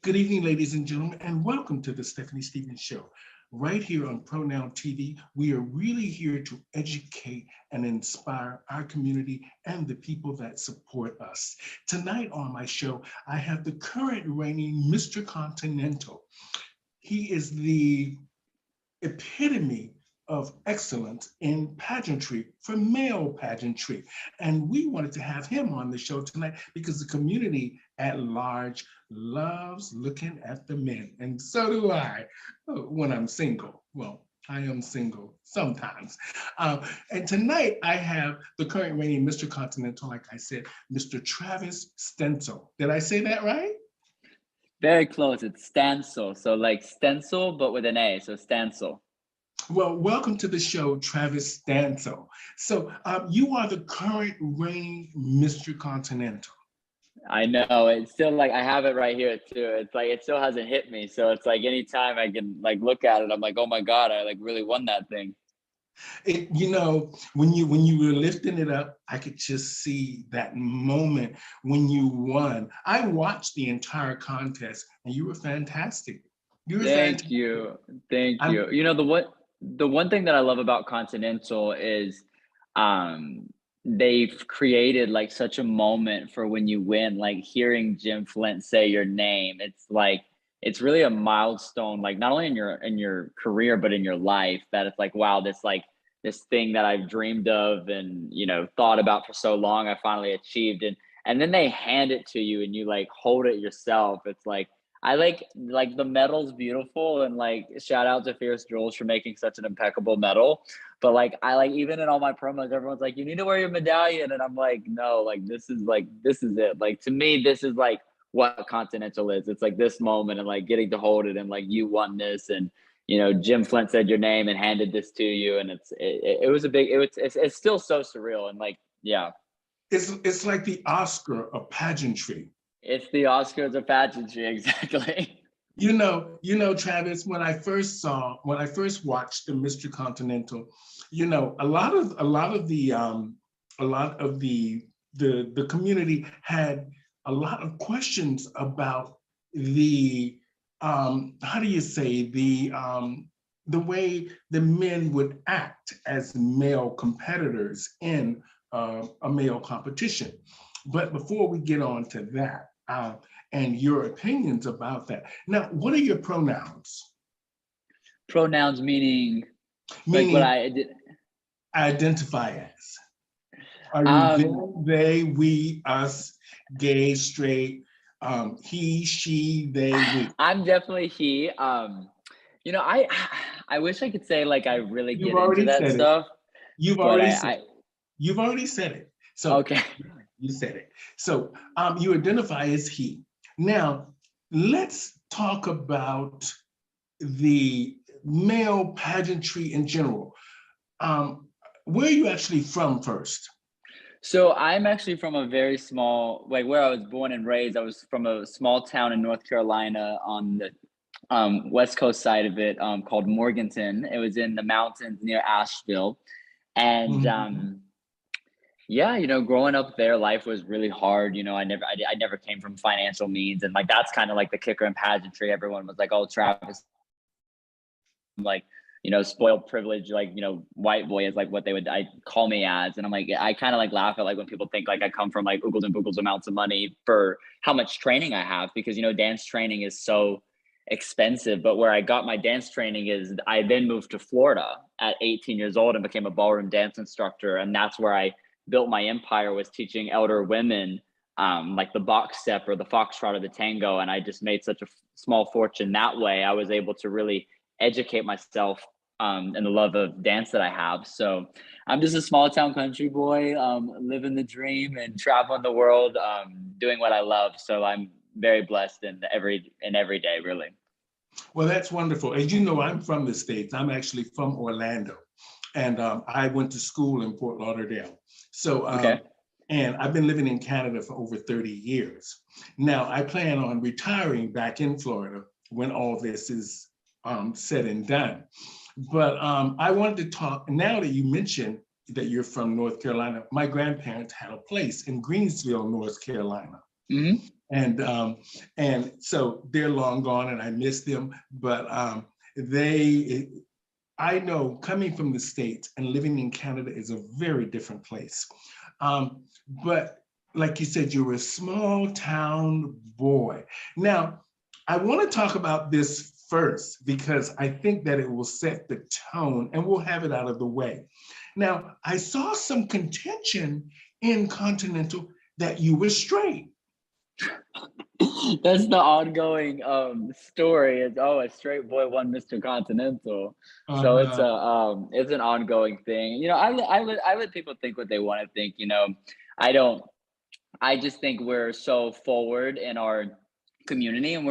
Good evening, ladies and gentlemen, and welcome to the Stephanie Stevens Show. Right here on Pronoun TV, we are really here to educate and inspire our community and the people that support us. Tonight on my show, I have the current reigning Mr. Continental. He is the epitome of excellence in pageantry for male pageantry. And we wanted to have him on the show tonight because the community at large loves looking at the men. And so do I when I'm single. Well, I am single sometimes. And tonight I have the current reigning Mr. Continental, like I said, Mr. Travis Stancil. Did I say that right? Very close. It's Stancil. So like stencil, but with an A. So Stancil. Well, welcome to the show, Travis Stancil. So you are the current reigning Mr. Continental. I know. It's still like I have it right here too. It's like it still hasn't hit me. So it's like anytime I can like look at it, I'm like, oh my God, I like really won that thing. When you were lifting it up, I could just see that moment when you won. I watched the entire contest, and you were fantastic. You were Thank fantastic. you. Thank I'm, you. You know, the one thing that I love about Continental is they've created like such a moment for when you win, like hearing Jim Flint say your name. It's like it's really a milestone, like not only in your career, but in your life, that it's like, wow, this thing that I've dreamed of and thought about for so long, I finally achieved. And then they hand it to you and you like hold it yourself. It's like I like the medal's beautiful, and like shout out to Fierce Jules for making such an impeccable medal. But like I like even in all my promos, everyone's like, you need to wear your medallion, and I'm like, no, like this is it. Like to me, this is like what Continental is. It's like this moment and like getting to hold it and like you won this, and Jim Flint said your name and handed this to you, and it was a big it's still so surreal, and like yeah. it's like the Oscar of pageantry. It's the Oscars of pageantry, exactly. Travis, when I first watched the Mr. Continental, a lot of the community had a lot of questions about the how do you say the way the men would act as male competitors in a male competition. But before we get on to that, and your opinions about that. Now, what are your pronouns? Pronouns meaning Meaning like what I did. Identify as. Are you them, they, we, us, gay, straight, he, she, they, we? I'm definitely he. I wish I could say like I really You've get into already that said it. stuff. You've But already said it. You've already said it. So okay. You said it. So you identify as he. Now, let's talk about the male pageantry in general. Where are you actually from first? So I'm actually from a very small, like where I was born and raised. I was from a small town in North Carolina on the west coast side of it, called Morganton. It was in the mountains near Asheville. And yeah, growing up there, life was really hard. I never came from financial means, and like that's kind of like the kicker in pageantry. Everyone was like, "Oh, Travis, like, spoiled privilege, like, white boy is like what they would call me as." And I'm like, I kind of like laugh at like when people think like I come from like oogles and boogles amounts of money for how much training I have, because dance training is so expensive. But where I got my dance training is I then moved to Florida at 18 years old and became a ballroom dance instructor, and that's where I built my empire, was teaching elder women like the box step or the foxtrot or the tango. And I just made such a small fortune that way. I was able to really educate myself and the love of dance that I have. So I'm just a small town country boy, living the dream and traveling the world, doing what I love. So I'm very blessed in every day, really. Well, that's wonderful. As you know, I'm from the States. I'm actually from Orlando, and I went to school in Fort Lauderdale. So, okay. And I've been living in Canada for over 30 years. Now, I plan on retiring back in Florida when all this is said and done. But I wanted to talk, now that you mentioned that you're from North Carolina, my grandparents had a place in Greensville, North Carolina. Mm-hmm. And so they're long gone, and I miss them. But they, I know, coming from the States and living in Canada is a very different place. But like you said, you were a small town boy. Now, I want to talk about this first because I think that it will set the tone, and we'll have it out of the way. Now, I saw some contention in Continental that you were straight. That's the ongoing story. Is, oh, a straight boy won Mr. Continental. So Uh-huh. it's an ongoing thing. You know, I let people think what they want to think. You know, I don't. I just think we're so forward in our community, and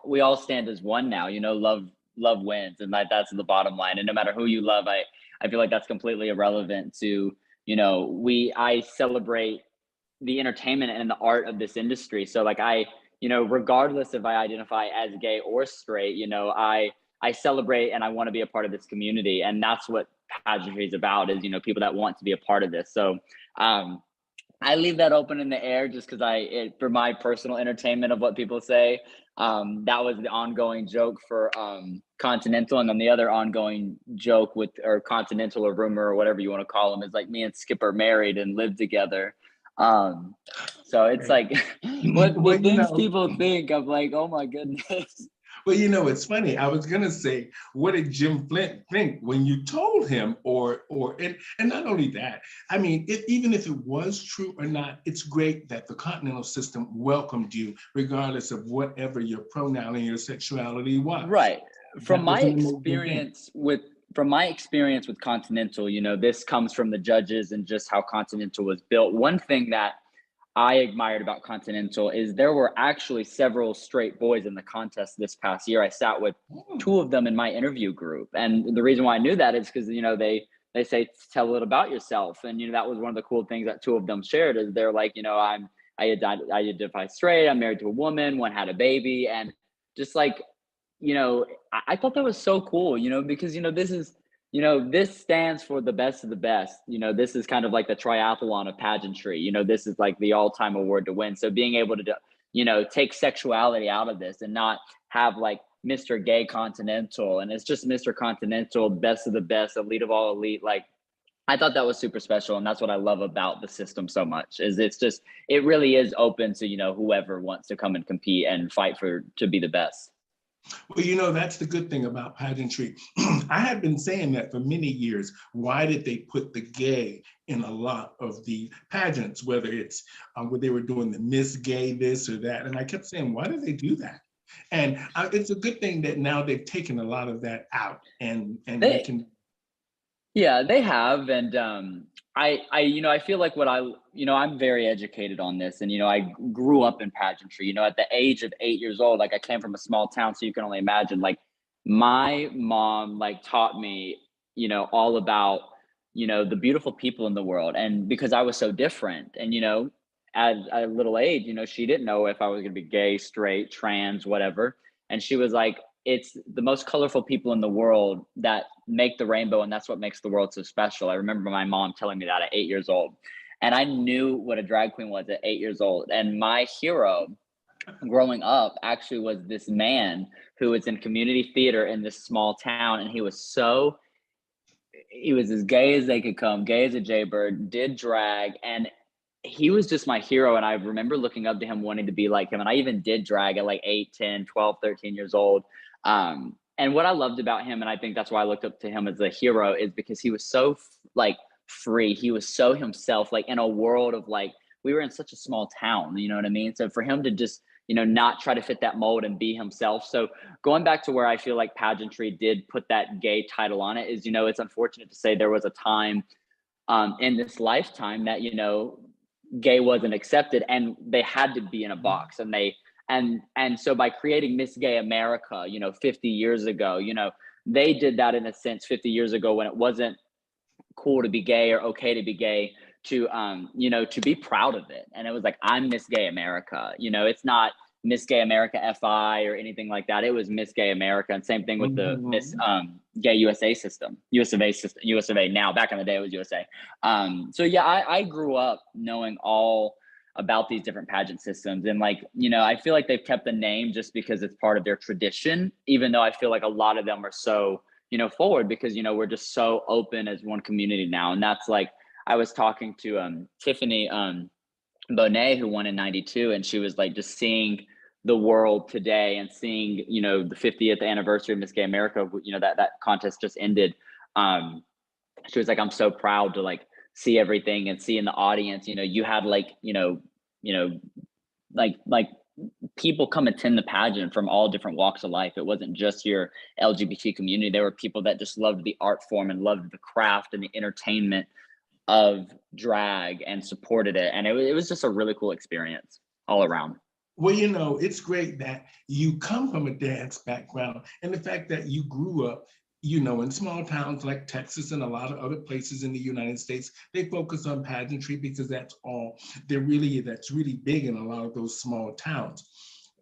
we all stand as one now. You know, love wins, and that's the bottom line. And no matter who you love, I feel like that's completely irrelevant to, you know, I celebrate the entertainment and the art of this industry. So like you know, regardless if I identify as gay or straight, you know, I celebrate and I want to be a part of this community. And that's what pageantry is about, is, you know, people that want to be a part of this. So um I leave that open in the air just because for my personal entertainment of what people say. That was the ongoing joke for Continental, and then the other ongoing joke with, or Continental or rumor or whatever you want to call them, is like me and Skip are married and live together. Um, so it's Right. like what the Well, you things know, people think. I'm like, oh my goodness. well, you know, it's funny. I was gonna say, what did Jim Flint think when you told him, and not only that, I mean, even if it was true or not, it's great that the Continental system welcomed you, regardless of whatever your pronoun and your sexuality was. Right. From That my was an amazing thing. experience with from my experience with Continental, you know, this comes from the judges and just how Continental was built. One thing that I admired about Continental is there were actually several straight boys in the contest this past year. I sat with Hmm. two of them in my interview group, and the reason why I knew that is because, you know, they say tell a little about yourself, and, you know, that was one of the cool things that two of them shared, is they're like, you know, I identify straight, I'm married to a woman, one had a baby, and just like, you know, I thought that was so cool, you know, because, you know, this is, you know, this stands for the best of the best. You know, this is kind of like the triathlon of pageantry. You know, this is like the all-time award to win. So being able to, you know, take sexuality out of this and not have like Mr. Gay Continental, and it's just Mr. Continental, best of the best, elite of all elite. Like, I thought that was super special, and that's what I love about the system so much. Is it's just, it really is open to, you know, whoever wants to come and compete and fight for to be the best. Well, you know, that's the good thing about pageantry. I have been saying that for many years. Why did they put the gay in a lot of the pageants, whether it's where they were doing the Miss Gay this or that? And I kept saying, why did they do that? And it's a good thing that now they've taken a lot of that out, and we They can. Yeah, they have, and you know, I feel like you know, I'm very educated on this, and, you know, I grew up in pageantry. You know, at the age of 8 years old, like, I came from a small town, so you can only imagine. Like, my mom like taught me, you know, all about, you know, the beautiful people in the world, and because I was so different, and, you know, at a little age, you know, she didn't know if I was going to be gay, straight, trans, whatever, and she was like, it's the most colorful people in the world that make the rainbow, and that's what makes the world so special. I remember my mom telling me that at 8 years old, and I knew what a drag queen was at 8 years old. And my hero growing up actually was this man who was in community theater in this small town, and he was as gay as they could come, gay as a jaybird, did drag, and he was just my hero. And I remember looking up to him, wanting to be like him. And I even did drag at like 8, 10, 12, 13 years old. And what I loved about him, and I think that's why I looked up to him as a hero, is because he was so like free. He was so himself, like in a world of like, we were in such a small town, you know what I mean? So for him to just, you know, not try to fit that mold and be himself. So going back to where I feel like pageantry did put that gay title on it is, you know, it's unfortunate to say there was a time in this lifetime that, you know, gay wasn't accepted, and they had to be in a box, and so by creating Miss Gay America, you know, 50 years ago, you know, they did that in a sense 50 years ago when it wasn't cool to be gay or okay to be gay, to you know, to be proud of it. And it was like, I'm Miss Gay America. You know, it's not Miss Gay America FI or anything like that. It was Miss Gay America. And same thing with the Miss Mhm. Gay USA system, US of A system, US of A. Now, back in the day it was USA. So yeah, I grew up knowing all about these different pageant systems. And like, you know, I feel like they've kept the name just because it's part of their tradition, even though I feel like a lot of them are so, you know, forward because, you know, we're just so open as one community now. And that's like, I was talking to Tiffany Bonet, who won in 92, and she was like just seeing the world today and seeing, you know, the 50th anniversary of Miss Gay America, you know, that contest just ended. She was like, I'm so proud to like see everything and see in the audience, you know, you had like, like people come attend the pageant from all different walks of life. It wasn't just your LGBT community. There were people that just loved the art form and loved the craft and the entertainment of drag and supported it. And it was just a really cool experience all around. Well, you know, it's great that you come from a dance background and the fact that you grew up, you know, in small towns like Texas and a lot of other places in the United States. They focus on pageantry because that's all that's really big in a lot of those small towns.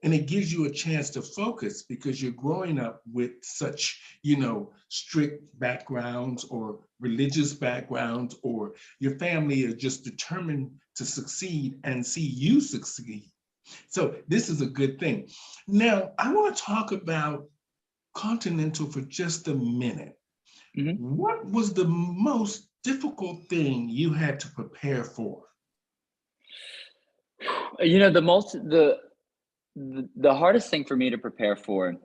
And it gives you a chance to focus because you're growing up with such, you know, strict backgrounds or religious backgrounds, or your family is just determined to succeed and see you succeed. So this is a good thing. Now, I want to talk about Continental for just a minute. Mm-hmm. What was the most difficult thing you had to prepare for? You know, the hardest thing for me to prepare for.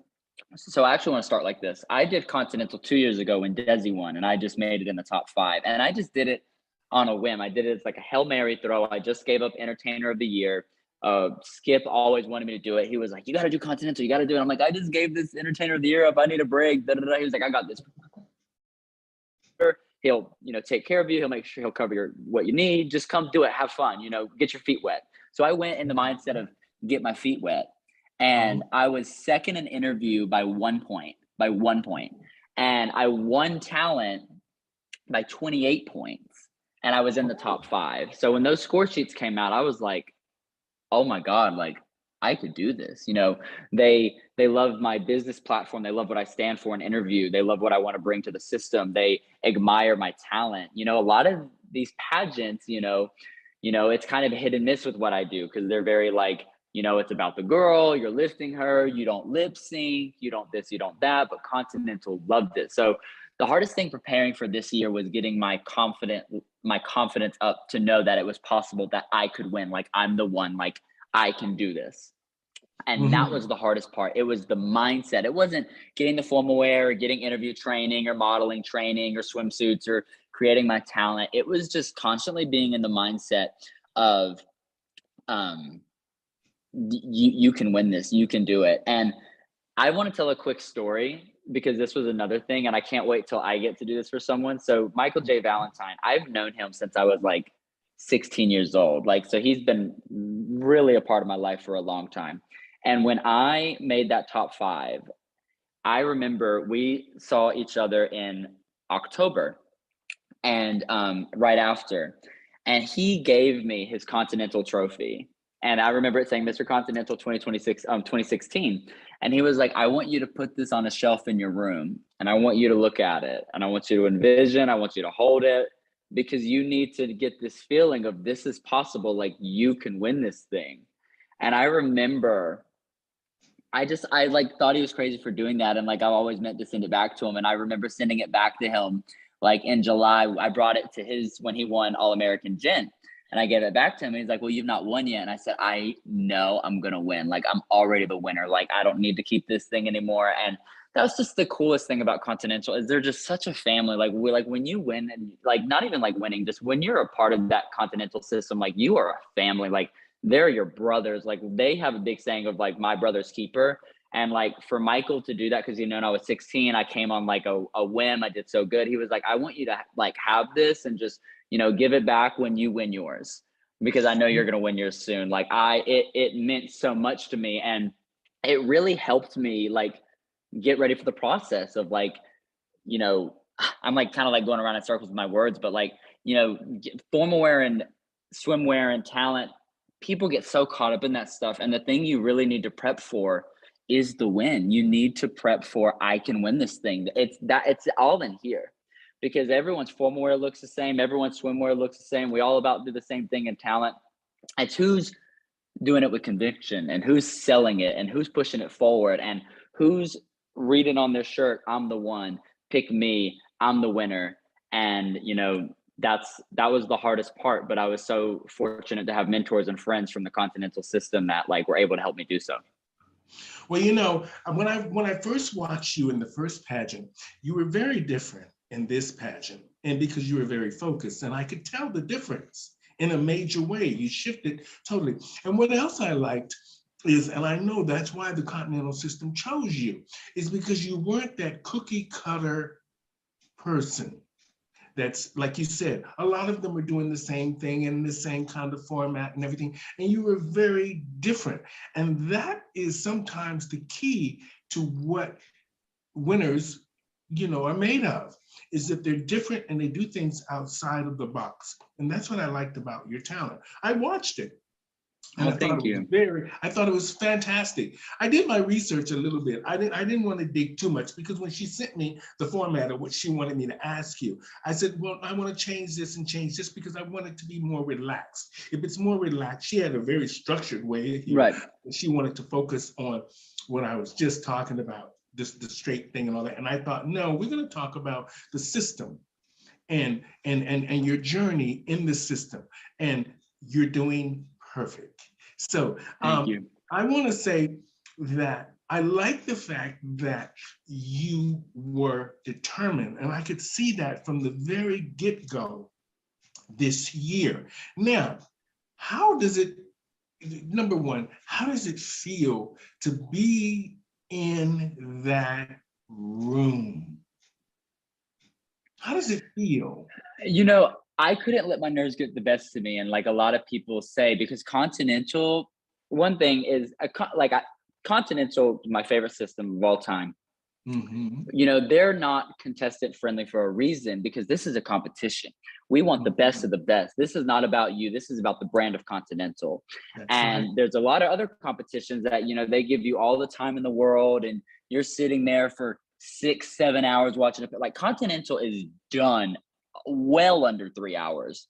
So I actually want to start like this. I did Continental 2 years ago when Desi won, and I just made it in the top 5. And I just did it on a whim. I did it as like a Hail Mary throw. I just gave up Entertainer of the Year. Skip always wanted me to do it. He was like, "You got to do Continental. You got to do it." I'm like, "I just gave this Entertainer of the Year up. I need a break." Da, da, da. He was like, "I got this. He'll, you know, take care of you. He'll make sure he'll cover what you need. Just come do it. Have fun. You know, get your feet wet." So I went in the mindset of get my feet wet. And I was second in interview by 1 point, and I won talent by 28 points, and I was in the top 5. So when those score sheets came out, I was like, oh my God, like I could do this. You know, they love my business platform. They love what I stand for in interview. They love what I want to bring to the system. They admire my talent. You know, a lot of these pageants, you know, it's kind of hit and miss with what I do because they're very like, you know, it's about the girl, you're lifting her, you don't lip sync, you don't this, you don't that, but Continental loved it. So the hardest thing preparing for this year was getting my confidence up to know that it was possible that I could win. Like I'm the one, like I can do this. And that was the hardest part. It was the mindset. It wasn't getting the formal wear or getting interview training or modeling training or swimsuits or creating my talent. It was just constantly being in the mindset of, you can win this, you can do it. And I want to tell a quick story because this was another thing, and I can't wait till I get to do this for someone. So Michael J. Valentine, I've known him since I was like 16 years old. Like, so he's been really a part of my life for a long time. And when I made that top 5, I remember we saw each other in October and right after, and he gave me his Continental trophy. And I remember it saying Mr. Continental 2016. And he was like, I want you to put this on a shelf in your room. And I want you to look at it. And I want you to envision, I want you to hold it because you need to get this feeling of this is possible. Like you can win this thing. And I remember I like thought he was crazy for doing that. And like, I've always meant to send it back to him. And I remember sending it back to him. Like in July, I brought it to his when he won All-American Gent. And I gave it back to him. And he's like, well, you've not won yet. And I said, I know I'm going to win. Like, I'm already the winner. Like, I don't need to keep this thing anymore. And that was just the coolest thing about Continental is they're just such a family. Like, when you win and like, not even like winning, just when you're a part of that Continental system, like you are a family, like they're your brothers. Like they have a big saying of like, my brother's keeper. And like for Michael to do that, because, you know, when I was 16, I came on like a whim. I did so good. He was like, I want you to like have this and just, you know, give it back when you win yours, because I know you're going to win yours soon. Like it meant so much to me. And it really helped me like get ready for the process of like, you know, I'm like kind of like going around in circles with my words, but like, you know, formal wear and swimwear and talent, people get so caught up in that stuff. And the thing you really need to prep for is the win. You need to prep for, I can win this thing. It's all in here because everyone's formal wear looks the same. Everyone's swimwear looks the same. We all about do the same thing in talent. It's who's doing it with conviction and who's selling it and who's pushing it forward and who's reading on their shirt, I'm the one, pick me, I'm the winner. And that was the hardest part, but I was so fortunate to have mentors and friends from the Continental system that like were able to help me do so. Well, when I first watched you in the first pageant, you were very different in this pageant, and because you were very focused, and I could tell the difference in a major way. You shifted totally. And what else I liked is, and I know that's why the Continental system chose you, is because you weren't that cookie cutter person. That's like you said, a lot of them are doing the same thing in the same kind of format and everything, and you were very different. And that is sometimes the key to what winners, are made of, is that they're different and they do things outside of the box. And that's what I liked about your talent. I watched it. And Well, thank you. I thought it was fantastic. I did my research a little bit. I didn't want to dig too much, because when she sent me the format of what she wanted me to ask you, I said, well, I want to change this and change this because I want it to be more relaxed. If it's more relaxed, she had a very structured way here. Right. She wanted to focus on what I was just talking about, just the straight thing and all that. And I thought, no, we're going to talk about the system and your journey in the system. And you're doing perfect. So Thank you. I want to say that I like the fact that you were determined, and I could see that from the very get-go this year. Now, number one, how does it feel to be in that room? How does it feel? I couldn't let my nerves get the best of me. And like a lot of people say, because Continental, one thing is Continental, my favorite system of all time. Mm-hmm. They're not contestant friendly for a reason, because this is a competition. We want the best of the best. This is not about you. This is about the brand of Continental. That's right. There's a lot of other competitions that, they give you all the time in the world and you're sitting there for 6-7 hours watching it. Like Continental is done well under 3 hours,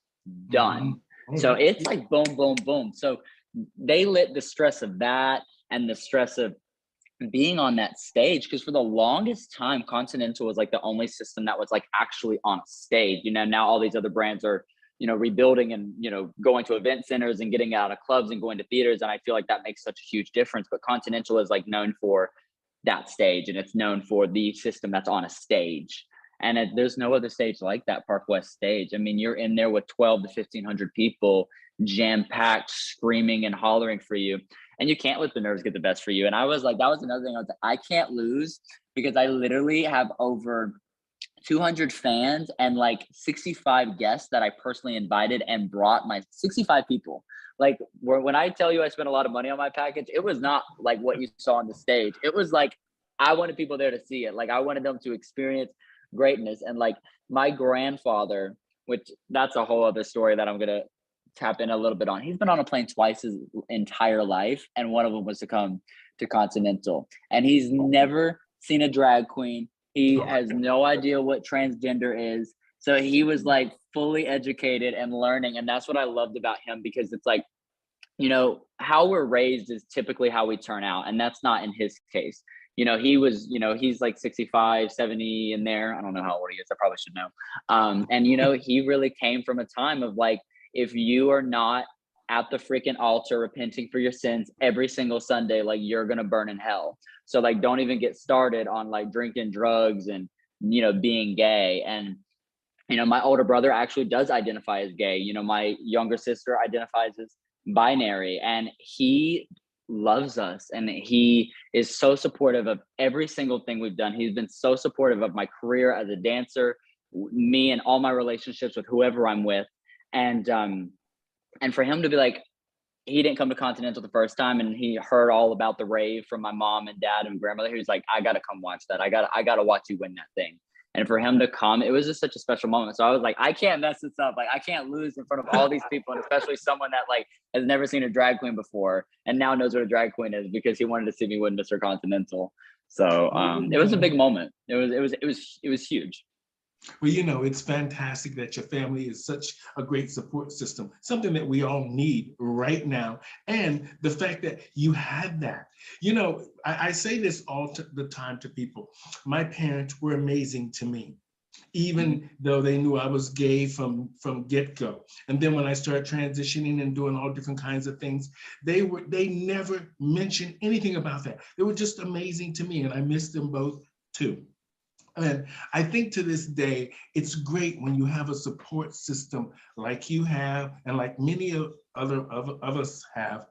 done. Mm-hmm. So it's like boom, boom, boom. So they let the stress of that and the stress of being on that stage, because for the longest time Continental was like the only system that was like actually on a stage. Now all these other brands are rebuilding and going to event centers and getting out of clubs and going to theaters, and I feel like that makes such a huge difference. But Continental is like known for that stage, and it's known for the system that's on a stage, and there's no other stage like that Park West stage. I mean, you're in there with 12 to 1500 people jam-packed, screaming and hollering for you, and you can't let the nerves get the best for you. And I was like, that was another thing. I was like, I can't lose, because I literally have over 200 fans and like 65 guests that I personally invited and brought my 65 people. Like when I tell you I spent a lot of money on my package, it was not like what you saw on the stage. It was like, I wanted people there to see it. Like I wanted them to experience greatness. And like my grandfather, which that's a whole other story that I'm going to tap in a little bit on. He's been on a plane twice his entire life, and one of them was to come to Continental, and he's never seen a drag queen. He has no idea what transgender is. So he was like fully educated and learning, and that's what I loved about him, because it's like, how we're raised is typically how we turn out, and that's not in his case. He's like 65, 70 in there. I don't know how old he is. I probably should know. And he really came from a time of like, if you are not at the freaking altar repenting for your sins every single Sunday, like you're going to burn in hell. So like, don't even get started on like drinking drugs and, being gay. And, my older brother actually does identify as gay. My younger sister identifies as binary, and he loves us. And he is so supportive of every single thing we've done. He's been so supportive of my career as a dancer, me and all my relationships with whoever I'm with. And for him to be like, he didn't come to Continental the first time, and he heard all about the rave from my mom and dad and grandmother. He was like, I gotta come watch that. I gotta watch you win that thing. And for him to come, it was just such a special moment. So I was like, I can't mess this up. Like I can't lose in front of all these people, and especially someone that like has never seen a drag queen before and now knows what a drag queen is, because he wanted to see me win Mr. Continental. So it was a big moment. It was huge. Well, it's fantastic that your family is such a great support system, something that we all need right now. And the fact that you had that, I say this all the time to people. My parents were amazing to me, Mhm. even though they knew I was gay from get-go. And then when I started transitioning and doing all different kinds of things, they never mentioned anything about that. They were just amazing to me, and I miss them both too. And I think to this day, it's great when you have a support system like you have, and like many of us have,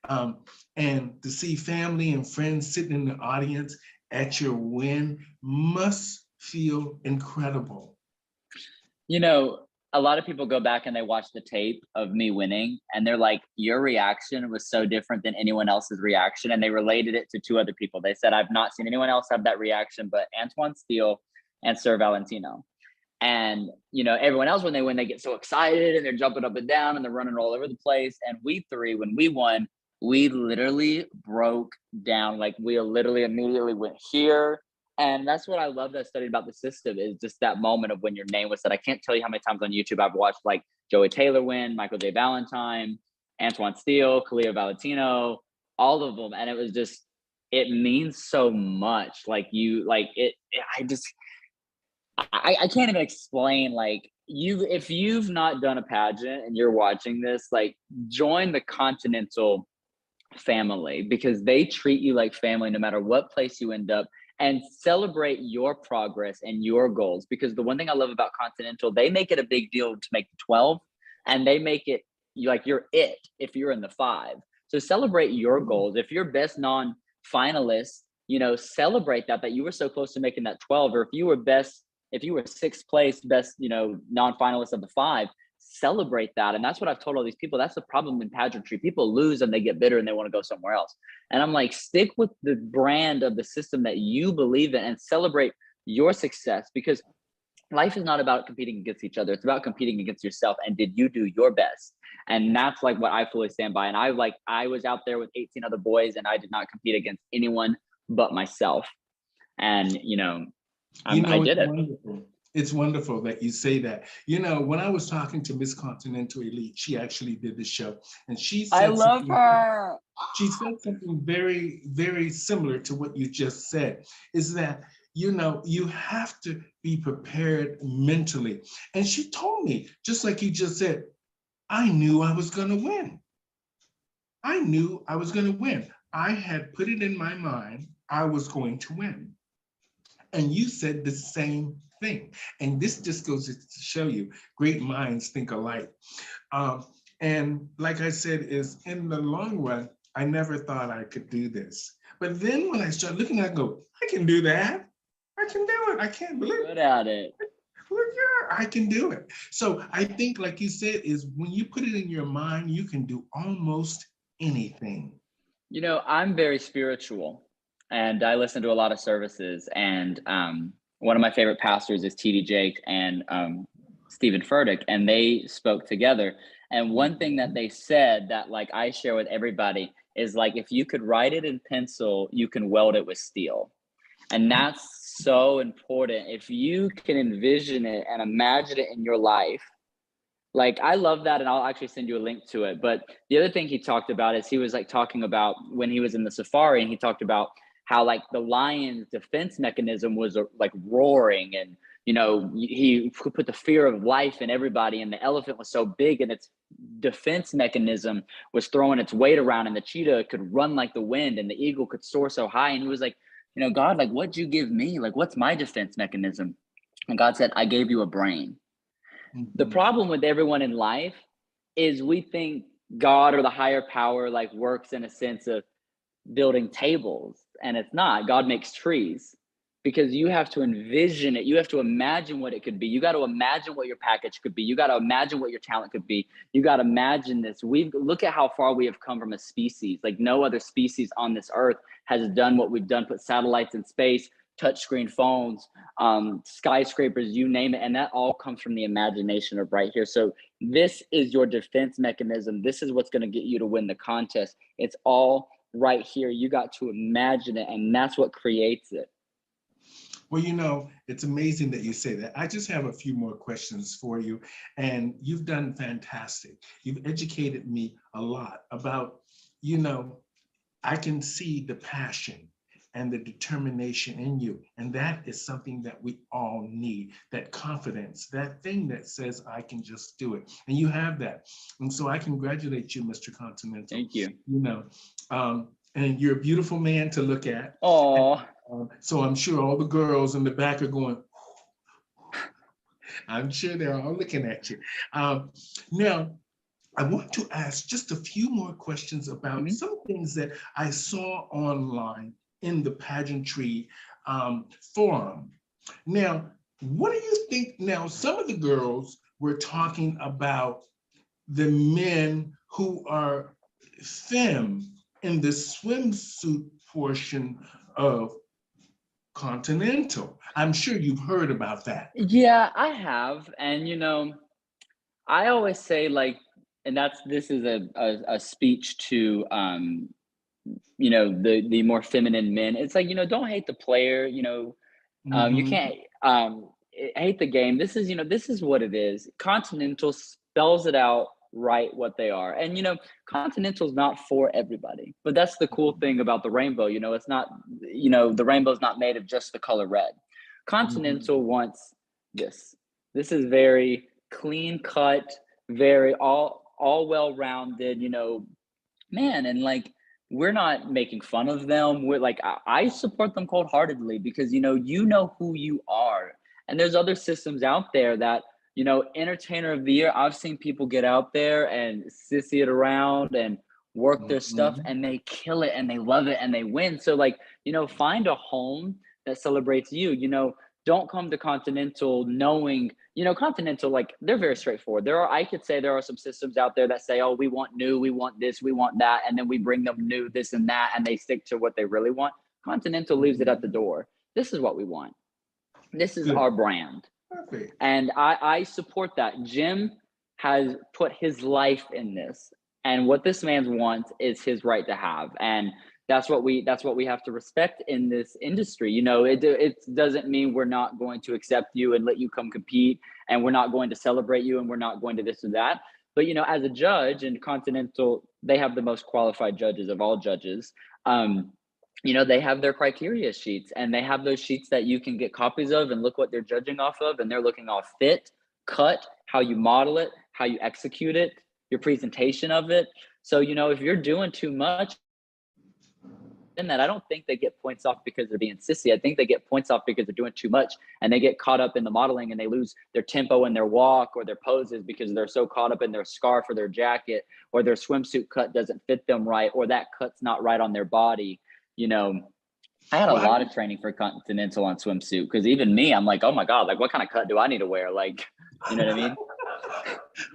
um, and to see family and friends sitting in the audience at your win must feel incredible. You know, a lot of people go back and they watch the tape of me winning and they're like, your reaction was so different than anyone else's reaction. And they related it to two other people. They said, I've not seen anyone else have that reaction but Antoine Steele and Sir Valentino. And, everyone else, when they win, they get so excited and they're jumping up and down and they're running all over the place. And we three, when we won, we literally broke down. Like we literally immediately went here. And that's what I love that I studied about the system is just that moment of when your name was said. I can't tell you how many times on YouTube I've watched like Joey Taylor win, Michael J. Valentine, Antoine Steele, Kalia Valentino, all of them. And it was just, it means so much. Like I just, I can't even explain like if you've not done a pageant and you're watching this, like join the Continental family because they treat you like family no matter what place you end up and celebrate your progress and your goals. Because the one thing I love about Continental, they make it a big deal to make the 12 and they make it like you're it if you're in the five. So celebrate your goals. If you're best non finalist, celebrate that you were so close to making that 12, or if you were sixth place, best, non-finalist of the five, celebrate that. And that's what I've told all these people. That's the problem in pageantry. People lose and they get bitter and they want to go somewhere else. And I'm like, stick with the brand of the system that you believe in and celebrate your success, because life is not about competing against each other. It's about competing against yourself. And did you do your best? And that's like what I fully stand by. And I was out there with 18 other boys and I did not compete against anyone but myself. And, I It's did it. wonderful. It's wonderful that you say that. When I was talking to Miss Continental Elite, she actually did the show, and I love her. she said something very, very similar to what you just said, is that, you have to be prepared mentally. And she told me, just like you just said, I knew I was going to win. I knew I was going to win. I had put it in my mind I was going to win. And you said the same thing. And this just goes to show you great minds think alike. Um, and like I said, is in the long run, I never thought I could do this. But then when I start looking, I go, I can do that. I can do it. I can't believe Good it. at it. Well, yeah, I can do it. So I think, like you said, is when you put it in your mind, you can do almost anything. I'm very spiritual and I listen to a lot of services. And one of my favorite pastors is TD Jake and Stephen Furtick, and they spoke together. And one thing that they said that like I share with everybody is like, if you could write it in pencil, you can weld it with steel. And that's so important. If you can envision it and imagine it in your life, like I love that, and I'll actually send you a link to it. But the other thing he talked about is he was like talking about when he was in the safari, and he talked about how like the lion's defense mechanism was like roaring, and he put the fear of life in everybody, and the elephant was so big, and its defense mechanism was throwing its weight around, and the cheetah could run like the wind, and the eagle could soar so high, and he was like, God, like what'd you give me? Like what's my defense mechanism? And God said, I gave you a brain. The Mhm. problem with everyone in life is we think God or the higher power like works in a sense of building tables, and it's not. God makes trees, because you have to envision it. You have to imagine what it could be. You got to imagine what your package could be. You got to imagine what your talent could be. You got to imagine this. We look at how far we have come from a species. Like no other species on this earth has done what we've done, put satellites in space, touchscreen phones, skyscrapers, you name it. And that all comes from the imagination of right here. So this is your defense mechanism. This is what's going to get you to win the contest. It's all right here. You got to imagine it, and that's what creates it. Well, you know, it's amazing that you say that. I just have a few more questions for you, and you've done fantastic. You've educated me a lot about, you know, I can see the passion and the determination in you. And that is something that we all need, that confidence, that thing that says, I can just do it. And you have that. And so I congratulate you, Mr. Continental. Thank you. You know, and you're a beautiful man to look at. Oh, So I'm sure all the girls in the back are going, I'm sure they're all looking at you. Now, I want to ask just a few more questions about some things that I saw online in the pageantry forum. Now, what do you think? Now, some of the girls were talking about the men who are femme in the swimsuit portion of Continental. I'm sure you've heard about that. yeah, I have. And, you know, I always say, like, and this is a speech to, you know, the more feminine men. It's like, you know, don't hate the player, you know, you Mhm. can't hate the game. This is, you know, this is what it is. Continental spells it out right what they are. And, you know, Continental's not for everybody. But that's the cool thing about the rainbow. You know, it's not, you know, the rainbow's not made of just the color red. Mhm. Continental wants this. This is very clean cut, very all well-rounded, you know, man. And like, we're not making fun of them. We're like, I support them cold-heartedly because, you know who you are. And there's other systems out there that, you know, entertainer of the year, I've seen people get out there and sissy it around and work their stuff, Mhm. and they kill it and they love it and they win. So like, you know, find a home that celebrates you. You know, don't come to Continental knowing, you know, Continental, like, they're very straightforward. I could say there are some systems out there that say, oh, we want new, we want this, we want that. And then we bring them new, this and that, and they stick to what they really want. Continental leaves it at the Mhm. door. This is what we want. This is Good. our brand. Perfect. And I support that. Jim has put his life in this. And what this man wants is his right to have. And that's what we have to respect in this industry. You know, it doesn't mean we're not going to accept you and let you come compete, and we're not going to celebrate you, and we're not going to this or that. But you know, as a judge in Continental, they have the most qualified judges of all judges. You know, they have their criteria sheets, and they have those sheets that you can get copies of and look what they're judging off of, and they're looking off fit, cut, how you model it, how you execute it, your presentation of it. So you know, if you're doing too much in that, I don't think they get points off because they're being sissy. I think they get points off because they're doing too much, and they get caught up in the modeling, and they lose their tempo in their walk or their poses because they're so caught up in their scarf or their jacket, or their swimsuit cut doesn't fit them right, or that cut's not right on their body. You know, I had a Well, I, lot of training for Continental on swimsuit, because even me, I'm like, oh my God, like, what kind of cut do I need to wear? Like, you know what I mean?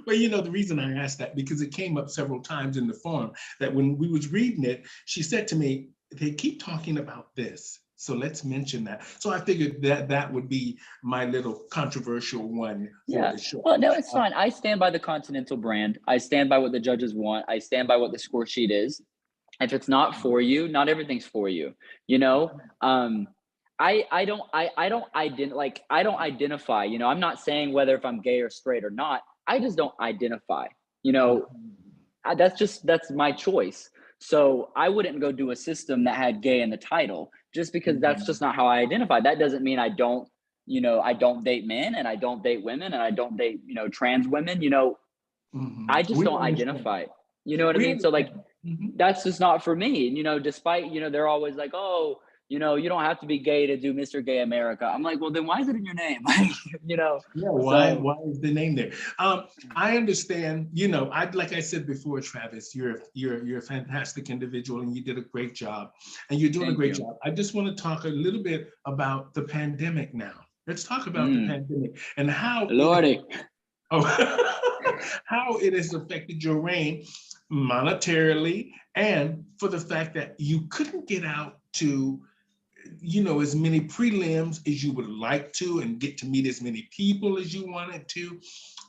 well, you know, the reason I asked that because it came up several times in the forum that when we was reading it, she said to me, they keep talking about this. So let's mention that. So I figured that that would be my little controversial one for Yeah. the show. Well, no, it's Uh, fine. I stand by the Continental brand. I stand by what the judges want. I stand by what the score sheet is. If it's not for you, not everything's for you. You know, I don't identify. You know, I'm not saying whether if I'm gay or straight or not. I just don't identify. You know, that's my choice. So I wouldn't go do a system that had gay in the title just because that's just not how I identify. That doesn't mean I don't, you know, I don't date men, and I don't date women, and I don't date, you know, trans women. You know, I just We don't understand. identify. You know what I We mean? So like, understand. Mhm. that's just not for me. And, you know, despite, you know, they're always like, oh, you know, you don't have to be gay to do Mr. Gay America. I'm like, well, then why is it in your name? Like, you know, Yeah, so why is the name there? I understand, you know, I like I said before, Travis, you're a fantastic individual and you did a great job and you're doing a thank great you. job. I just want to talk a little bit about the pandemic now. Let's talk about the Mm, pandemic and how it Lordy. oh, how it has affected your reign monetarily and for the fact that you couldn't get out to, you know, as many prelims as you would like to and get to meet as many people as you wanted to.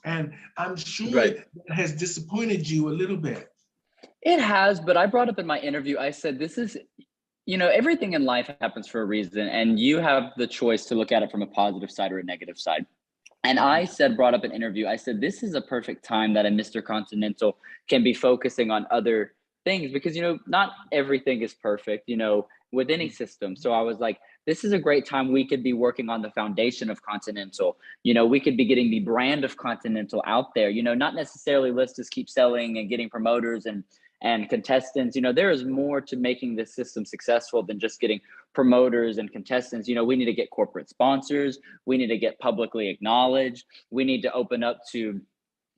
And I'm sure Right. that has disappointed you a little bit. It has, but I brought up in my interview, I said, this is everything in life happens for a reason, and you have the choice to look at it from a positive side or a negative side. And I brought up an interview. I said, this is a perfect time that a Mr. Continental can be focusing on other things because, not everything is perfect, with any system. So I was like, this is a great time. We could be working on the foundation of Continental. We could be getting the brand of Continental out there, not necessarily let's just keep selling and getting promoters and contestants. There is more to making this system successful than just getting promoters and contestants. We need to get corporate sponsors. We need to get publicly acknowledged. We need to open up to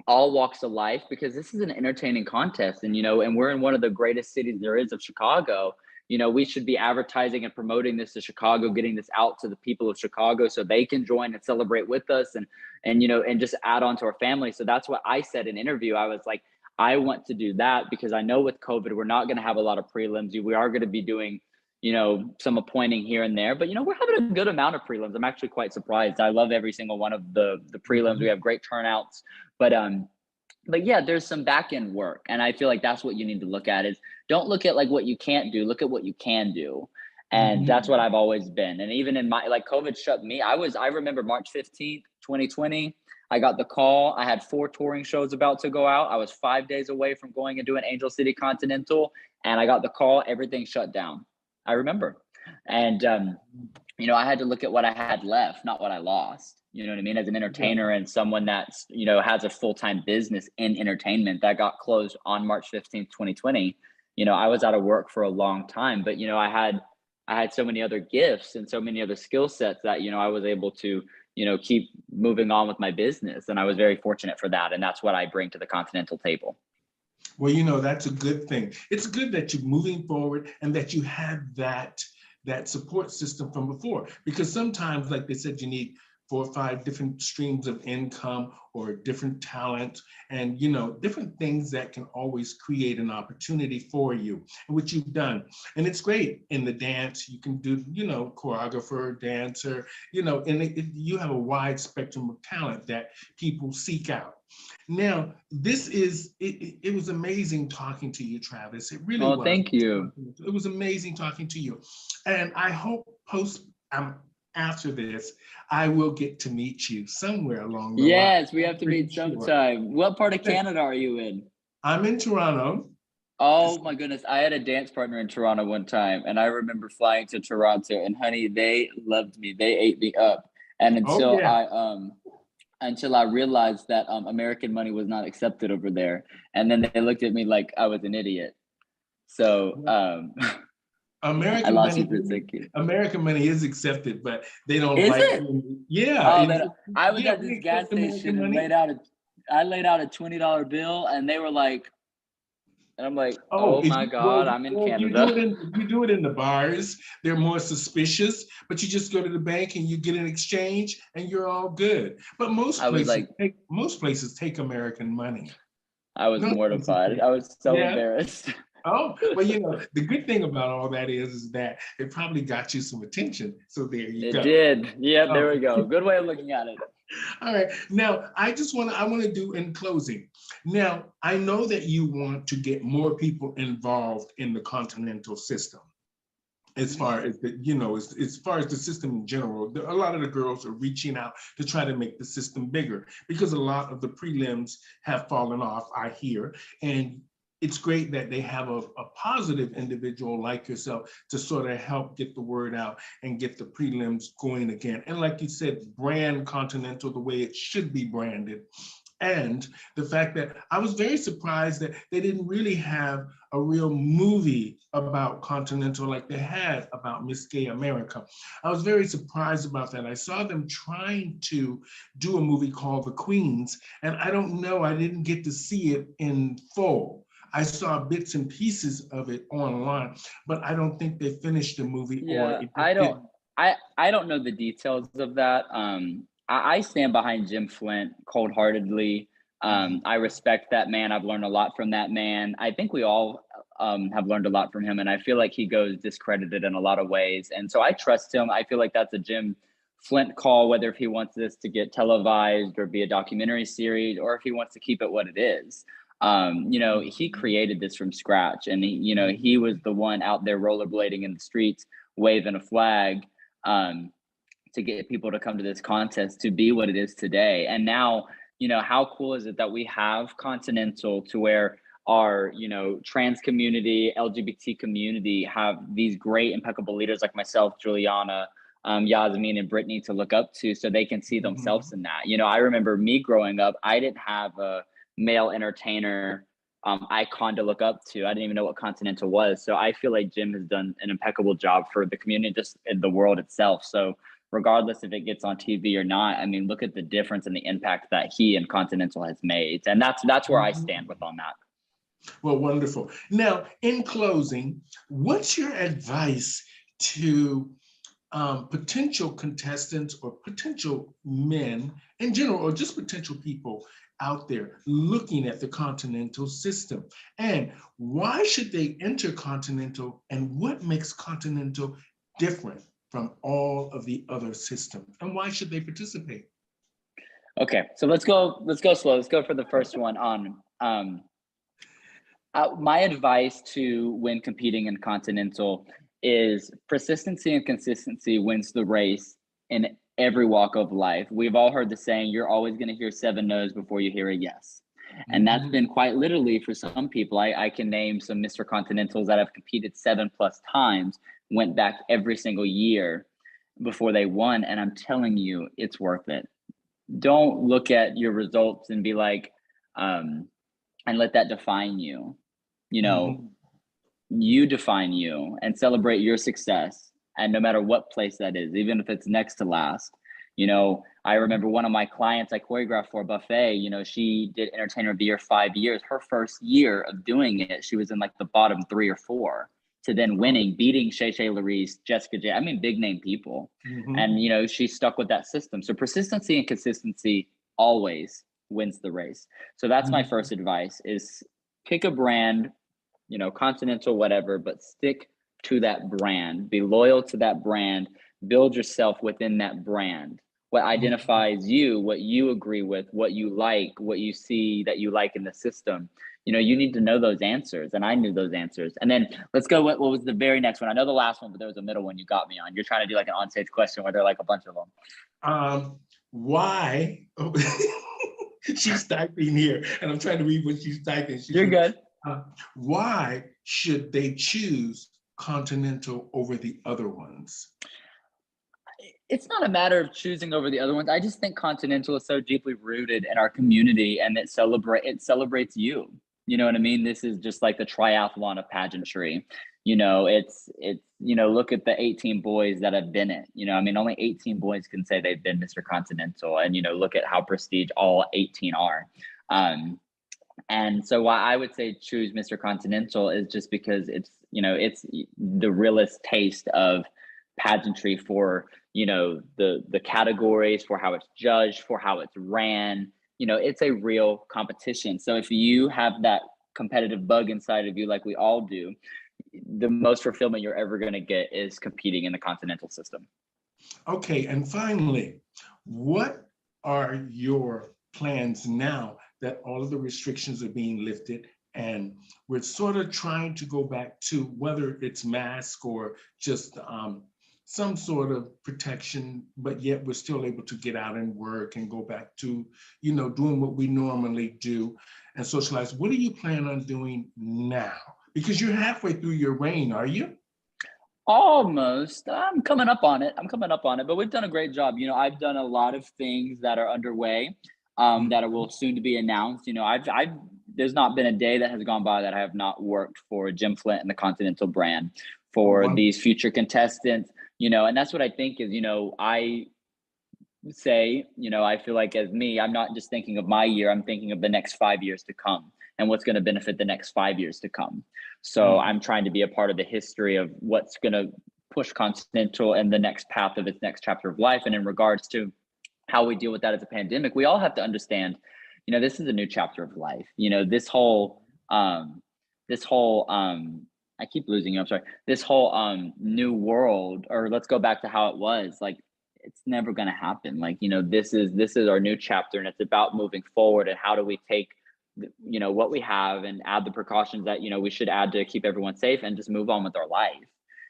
all walks of life because this is an entertaining contest. And, and we're in one of the greatest cities there is of Chicago. We should be advertising and promoting this to Chicago, getting this out to the people of Chicago so they can join and celebrate with us and just add on to our family. So that's what I said in an interview. I was like, I want to do that because I know with COVID, we're not going to have a lot of prelims. We are going to be doing, some appointing here and there, but, we're having a good amount of prelims. I'm actually quite surprised. I love every single one of the prelims. We have great turnouts, but yeah, there's some back end work. And I feel like that's what you need to look at is don't look at like what you can't do, look at what you can do. And that's what I've always been. And even in my, COVID shut me. I remember March 15th, 2020, I got the call. I had 4 touring shows about to go out. I was 5 days away from going and doing Angel City Continental. And I got the call, everything shut down. I remember. And, I had to look at what I had left, not what I lost. You know what I mean? As an entertainer and someone that's, has a full-time business in entertainment that got closed on March 15th, 2020. I was out of work for a long time, but, I had so many other gifts and so many other skill sets that, I was able to, keep moving on with my business. And I was very fortunate for that. And that's what I bring to the Continental table. Well, that's a good thing. It's good that you're moving forward and that you have that support system from before, because sometimes, like they said, you need 4 or 5 different streams of income or different talent and, different things that can always create an opportunity for you, which you've done. And it's great in the dance. You can do, choreographer, dancer, and you have a wide spectrum of talent that people seek out. Now, it was amazing talking to you, Travis. It really was. Thank you. It was amazing talking to you. And I hope after this, I will get to meet you somewhere along the line. Yes, we have to meet sometime. Sure. What part of Canada are you in? I'm in Toronto. Oh my goodness. I had a dance partner in Toronto one time, and I remember flying to Toronto, and honey, they loved me. They ate me up. And until I realized that American money was not accepted over there. And then they looked at me like I was an idiot. So American money is accepted, but they don't is like it? Yeah. I was at this gas station and I laid out a $20 bill, and they were like, and I'm like, oh my God, I'm in Canada. You do it in the bars. They're more suspicious, but you just go to the bank and you get an exchange and you're all good. But most places take American money. I was mortified. I was so embarrassed. Oh, well, the good thing about all that is that it probably got you some attention. So there you go. It did. Yeah, there we go. Good way of looking at it. All right. Now, I want to do in closing. Now, I know that you want to get more people involved in the Continental system. As far as as far as the system in general, a lot of the girls are reaching out to try to make the system bigger because a lot of the prelims have fallen off, I hear. And it's great that they have a positive individual like yourself to sort of help get the word out and get the prelims going again. And like you said, brand Continental the way it should be branded. And the fact that I was very surprised that they didn't really have a real movie about Continental like they had about Miss Gay America. I was very surprised about that. I saw them trying to do a movie called The Queens, and I didn't get to see it in full. I saw bits and pieces of it online, but I don't think they finished the movie. Yeah, I don't know the details of that. I stand behind Jim Flint cold-heartedly. I respect that man. I've learned a lot from that man. I think we all have learned a lot from him, and I feel like he goes discredited in a lot of ways. And so I trust him. I feel like that's a Jim Flint call, whether if he wants this to get televised or be a documentary series, or if he wants to keep it what it is. You know, he created this from scratch, and you know, he was the one out there rollerblading in the streets, waving a flag, um, to get people to come to this contest to be what it is today. And now, you know, how cool is it that we have Continental to where our, you know, trans community, LGBT community have these great, impeccable leaders like myself, Juliana, Yasmin, and Brittany to look up to, so they can see themselves in that. You know, I remember me growing up, I didn't have a male entertainer icon to look up to. I didn't even know what Continental was. So I feel like Jim has done an impeccable job for the community, just in the world itself. So regardless if it gets on TV or not, I mean, look at the difference and the impact that he and Continental has made. And that's where I stand with on that. Well, wonderful. Now, in closing, what's your advice to potential contestants or potential men in general, or just potential people out there looking at the Continental system? And why should they enter Continental, and what makes Continental different from all of the other systems? And why should they participate? Okay, so let's go slow. Let's go for the first one on my advice to when competing in Continental is persistency and consistency wins the race in every walk of life. We've all heard the saying, you're always going to hear 7 no's before you hear a yes. And that's been quite literally for some people. I can name some Mr. Continentals that have competed 7+ times, went back every single year before they won. And I'm telling you, it's worth it. Don't look at your results and be like, and let that define you. You know, you define you, and celebrate your success. And no matter what place that is, even if it's next to last. You know, I remember one of my clients I choreographed for, Buffet, you know, she did Entertainer of the Year 5 years. Her first year of doing it, she was in like the bottom 3 or 4, to then winning, beating Shay Shay Larice, Jessica J. I mean, big name people. And, you know, she stuck with that system. So persistency and consistency always wins the race. So that's my first advice, is pick a brand, you know, Continental, whatever, but stick to that brand, be loyal to that brand, build yourself within that brand. What identifies you, what you agree with, what you like, what you see that you like in the system. You know, you need to know those answers. And I knew those answers. And then let's go, what was the very next one? I know the last one, but there was a middle one you got me on. You're trying to do like an on-stage question where there are like a bunch of them. Why? She's typing here, and I'm trying to read what she's typing. You're good. Why should they choose Continental over the other ones? It's not a matter of choosing over the other ones. I just think Continental is so deeply rooted in our community, and it celebrates you. You know what I mean? This is just like the triathlon of pageantry. You know, it's you know, look at the 18 boys that have been it. You know, I mean, only 18 boys can say they've been Mr. Continental, and you know, look at how prestige all 18 are. And so why I would say choose Mr. Continental is just because it's, you know, it's the realest taste of pageantry for, you know, the categories, for how it's judged, for how it's ran. You know, it's a real competition. So if you have that competitive bug inside of you, like we all do, the most fulfillment you're ever going to get is competing in the Continental system. Okay, and finally, what are your plans now that all of the restrictions are being lifted, and we're sort of trying to go back to, whether it's mask or just some sort of protection, but yet we're still able to get out and work and go back to, you know, doing what we normally do and socialize. What do you plan on doing now? Because you're halfway through your reign, are you? Almost. I'm coming up on it. But we've done a great job. You know, I've done a lot of things that are underway, that will soon to be announced. You know, there's not been a day that has gone by that I have not worked for Jim Flint and the Continental brand, for these future contestants. You know, and that's what I think is, you know, I say, you know, I feel like as me, I'm not just thinking of my year, I'm thinking of the next 5 years to come and what's going to benefit the next 5 years to come. So I'm trying to be a part of the history of what's going to push Continental and the next path of its next chapter of life. And in regards to how we deal with that as a pandemic, we all have to understand, you know, this is a new chapter of life. You know, this whole I keep losing you. I'm sorry. This whole new world, or let's go back to how it was, like, it's never going to happen. Like, you know, this is our new chapter, and it's about moving forward. And how do we take you know, what we have and add the precautions that, you know, we should add to keep everyone safe and just move on with our life.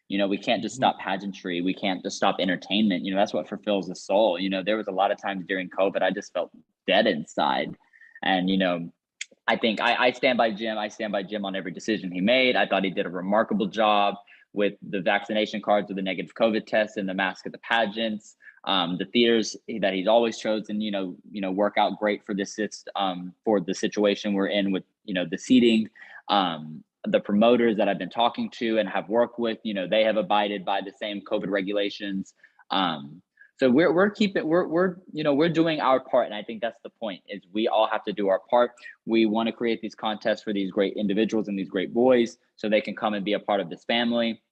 You know, we can't just stop pageantry. We can't just stop entertainment. You know, that's what fulfills the soul. You know, there was a lot of times during COVID, I just felt dead inside. And, you know, I think I stand by Jim. I stand by Jim on every decision he made. I thought he did a remarkable job with the vaccination cards, with the negative COVID tests, and the mask at the pageants. The theaters that he's always chosen, you know, work out great for this for the situation we're in with, you know, the seating. The promoters that I've been talking to and have worked with, you know, they have abided by the same COVID regulations. So we're doing our part, and I think that's the point. Is we all have to do our part. We want to create these contests for these great individuals and these great boys, so they can come and be a part of this family.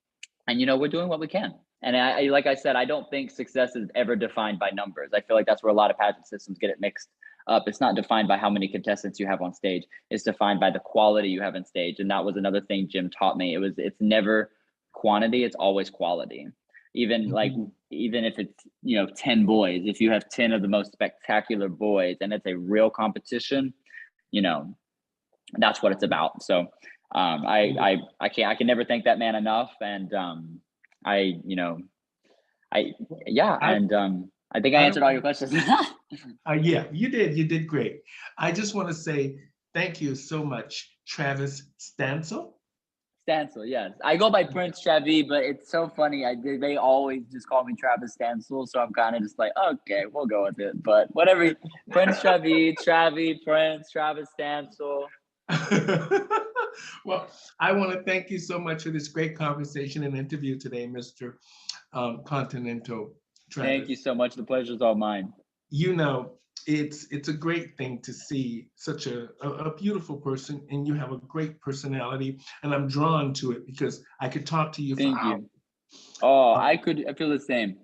And you know, we're doing what we can. And I like I said, I don't think success is ever defined by numbers. I feel like that's where a lot of pageant systems get it mixed up. It's not defined by how many contestants you have on stage. It's defined by the quality you have on stage. And that was another thing Jim taught me. It's never quantity. It's always quality. Even if it's, you know, 10 boys, if you have 10 of the most spectacular boys and it's a real competition, you know, that's what it's about. So I can never thank that man enough. And I think I answered all your questions. Yeah, you did great. I just want to say thank you so much, Travis Stancil. Stancil, yes. I go by Prince Travi, but it's so funny. They always just call me Travis Stancil, so I'm kind of just like, okay, we'll go with it. But whatever, Prince Travi, Prince, Travis Stancil. Well, I want to thank you so much for this great conversation and interview today, Mr. Continental Travis. Thank you so much. The pleasure's all mine. You know, it's a great thing to see such a beautiful person, and you have a great personality, and I'm drawn to it because I could talk to you. Thank you. Oh, I feel the same.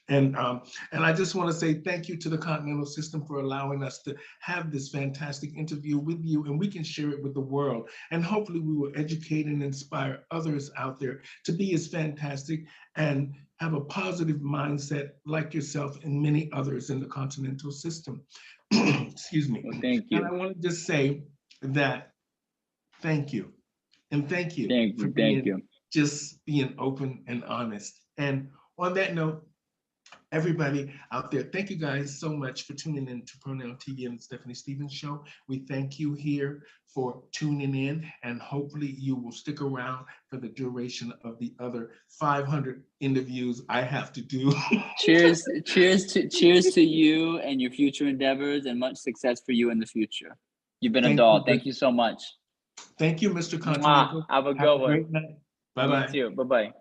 And I just want to say thank you to the Continental System for allowing us to have this fantastic interview with you, and we can share it with the world. And hopefully we will educate and inspire others out there to be as fantastic and have a positive mindset like yourself and many others in the Continental System. Excuse me. Well, thank you. And I want to just say that thank you. And thank you for just being open and honest. And on that note, everybody out there, thank you guys so much for tuning in to Pronoun TV and the Stephanie Stevens Show. We thank you here for tuning in, and hopefully you will stick around for the duration of the other 500 interviews I have to do. Cheers to you and your future endeavors, and much success for you in the future. You've been a doll. Thank you so much. Thank you, Mr. Continental. Have a good one. Great night. Bye-bye. You too. Bye-bye.